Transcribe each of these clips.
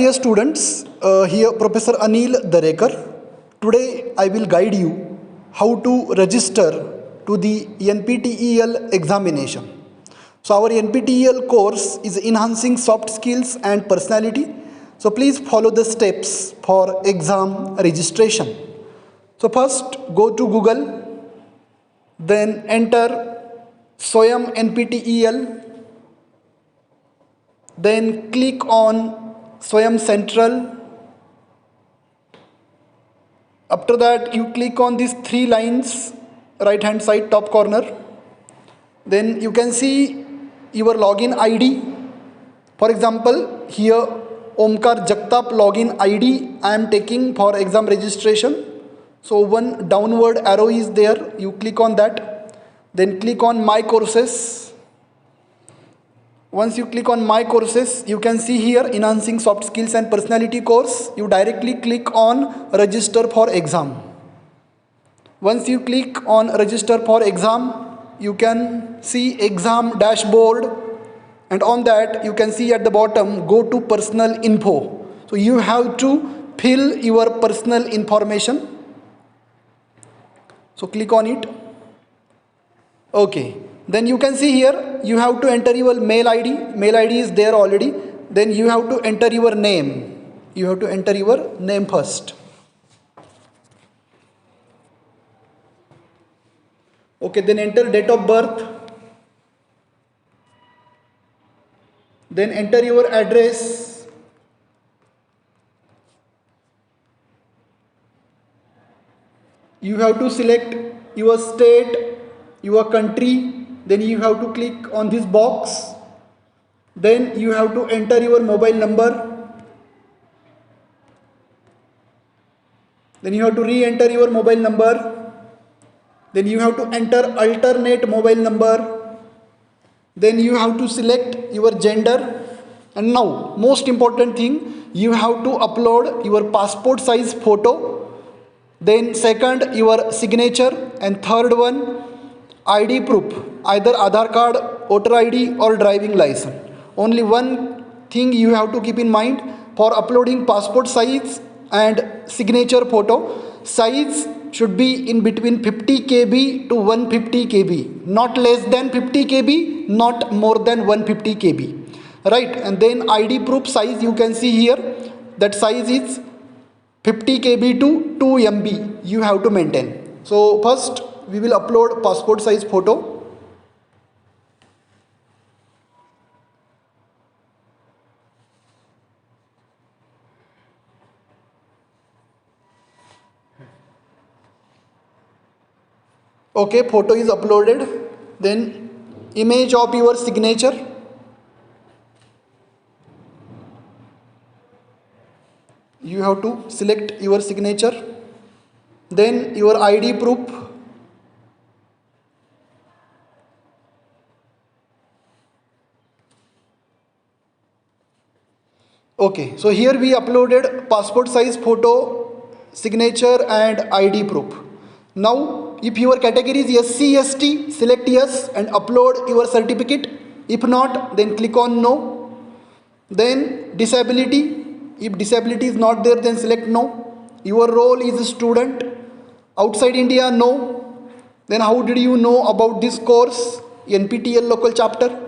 Dear students, here Professor Anil Darekar. Today I will guide you how to register to the NPTEL examination. So our NPTEL course is enhancing soft skills and personality. So please follow the steps for exam registration. So first go to Google, then enter Swayam NPTEL, then click on Swayam Central. After that, you click on these three lines, right hand side top corner. Then you can see your login ID. For example, here Omkar Jagtap login ID I am taking for exam registration. So one downward arrow is there. You click on that. Then click on My Courses. Once you click on My Courses, you can see here Enhancing Soft Skills and Personality course. You directly click on Register for Exam. Once you click on Register for Exam, you can see Exam Dashboard, and on that you can see at the bottom Go to Personal Info. So you have to fill your personal information. So click on it. Okay. Then you can see here you have to enter your mail ID. Mail ID is there already. Then you have to enter your name. You have to enter your name first. Okay, then enter date of birth. Then enter your address. You have to select your state, your country. Then you have to click on this box. Then you have to enter your mobile number. Then you have to re-enter your mobile number. Then you have to enter alternate mobile number. Then you have to select your gender. And now, most important thing, you have to upload your passport size photo. Then second, your signature. And third one, ID proof, either Aadhaar card, voter ID or driving license. Only one thing you have to keep in mind: for uploading passport size and signature photo, size should be in between 50 kb to 150 kb, not less than 50 kb, not more than 150 kb. Right, and then ID proof size, you can see here that size is 50 kb to 2 MB you have to maintain. So first we will upload passport size photo. Okay, photo is uploaded. Then image of your signature. You have to select your signature. Then your ID proof. Okay, so here we uploaded passport size photo, signature and ID proof. Now, if your category is SC, ST, select yes and upload your certificate. If not, then click on no. Then disability. If disability is not there, then select no. Your role is student. Outside India, no. Then how did you know about this course? NPTEL local chapter.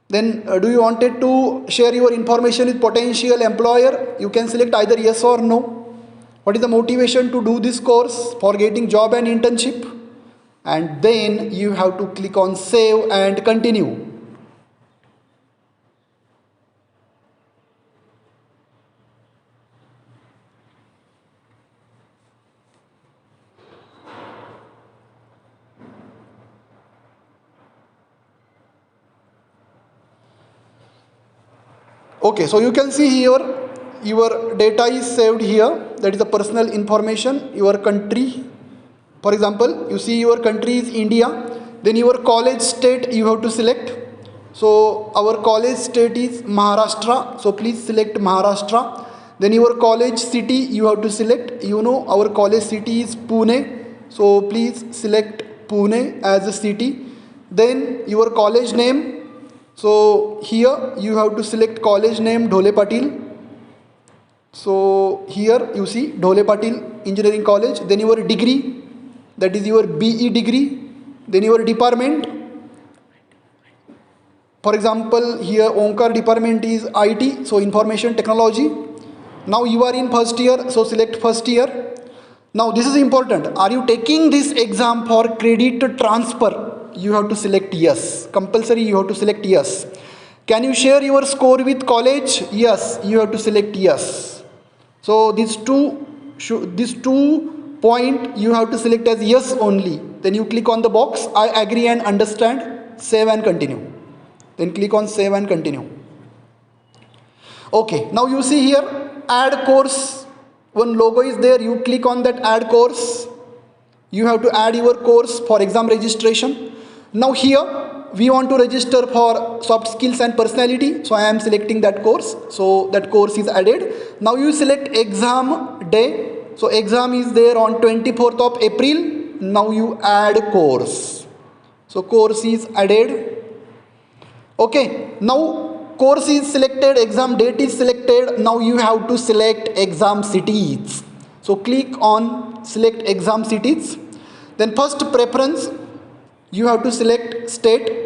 Then do you wanted to share your information with potential employer? You can select either yes or no. What is the motivation to do this course? For getting job and internship. And then you have to click on save and continue. Okay, so you can see here your data is saved here. That is the personal information, your country. For example, you see your country is India. Then your college state you have to select. So our college state is Maharashtra. So please select Maharashtra. Then your college city you have to select. You know our college city is Pune. So please select Pune as a city. Then your college name. So here you have to select college name Dhole Patil. So here you see Dhole Patil Engineering College, then your degree, that is your BE degree, then your department. For example, here Omkar department is IT, so information technology. Now you are in first year, so select first year. Now this is important, are you taking this exam for credit transfer? You have to select yes, compulsory you have to select yes. Can you share your score with college? Yes, you have to select yes. So these two point you have to select as yes only. Then you click on the box I agree and understand, save and continue. Then click on save and continue. Okay, now you see here add course, one logo is there, you click on that add course. You have to add your course for exam registration. Now here we want to register for soft skills and personality, so I am selecting that course, so that course is added. Now you select exam day, so exam is there on 24th of April. Now you add course, so course is added. Okay, now course is selected, exam date is selected. Now you have to select exam cities, so click on select exam cities. Then first preference you have to select state.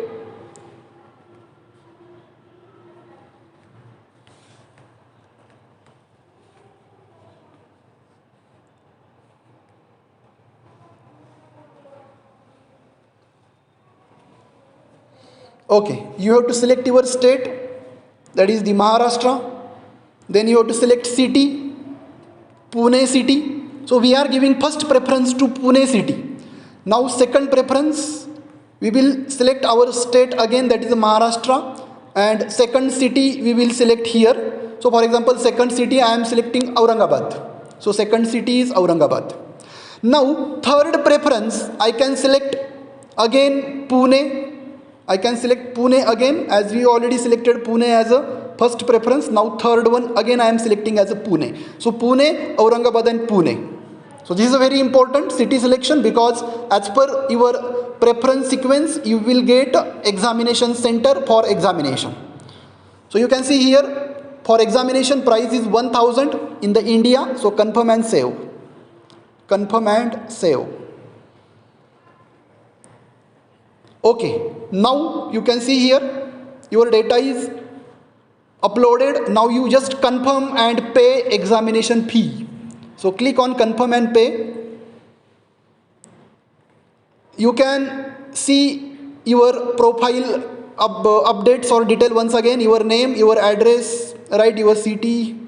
Okay, you have to select your state, that is the Maharashtra. Then you have to select city, Pune city. So we are giving first preference to Pune city. Now second preference we will select our state again, that is Maharashtra, and second city we will select here. So for example, second city I am selecting Aurangabad, so second city is Aurangabad. Now third preference I can select again Pune. I can select Pune again, as we already selected Pune as a first preference. Now third one again I am selecting as a Pune. So Pune, Aurangabad and Pune. So this is a very important city selection, because as per your preference sequence you will get examination center for examination. So you can see here for examination price is 1000 in the India. So confirm and save. Confirm and save. Okay, now you can see here your data is uploaded. Now you just confirm and pay examination fee. So click on confirm and pay. You can see your profile updates or detail once again, your name, your address, write your city,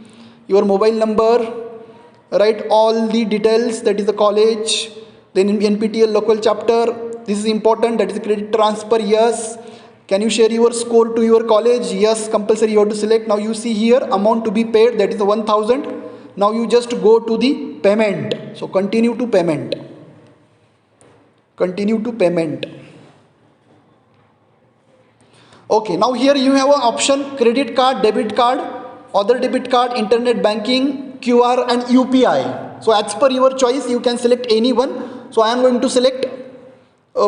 your mobile number, write all the details, that is the college, then in NPTEL local chapter. This is important, that is credit transfer, yes. Can you share your score to your college? Yes, compulsory you have to select. Now you see here amount to be paid, that is 1000. Now you just go to the payment. So continue to payment. Continue to payment. Okay, now here you have an option credit card, debit card, other debit card, internet banking, QR and UPI. So as per your choice you can select any one. So I am going to select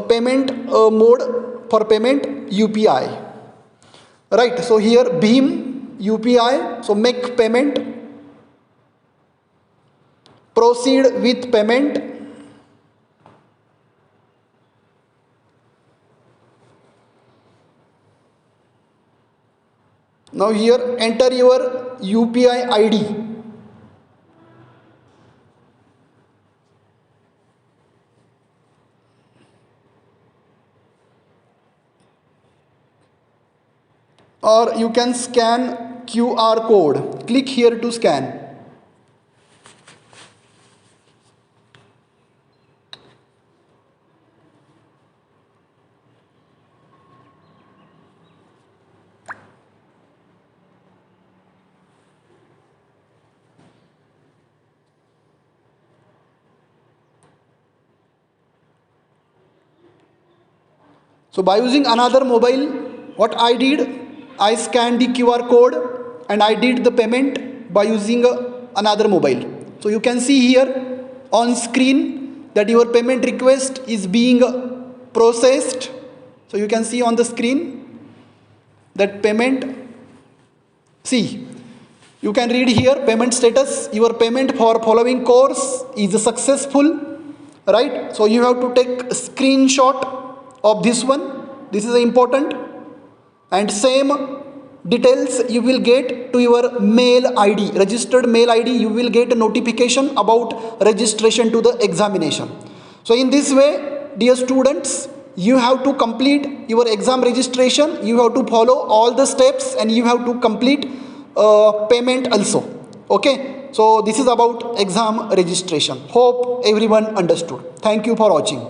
payment mode for payment UPI. Right, so here Bhim UPI, so make payment, proceed with payment. Now here enter your UPI ID. Or you can scan QR code. Click here to scan. So by using another mobile, what I did, I scanned the QR code and I did the payment by using another mobile. So you can see here on screen that your payment request is being processed. So you can see on the screen that payment. See, You can read here payment status. Your payment for following course is successful, right? So you have to take a screenshot of this one. This is important. And same details you will get to your mail ID, registered mail ID. You will get a notification about registration to the examination. So in this way, dear students, you have to complete your exam registration. You have to follow all the steps and you have to complete payment also. Okay, so this is about exam registration. Hope everyone understood. Thank you for watching.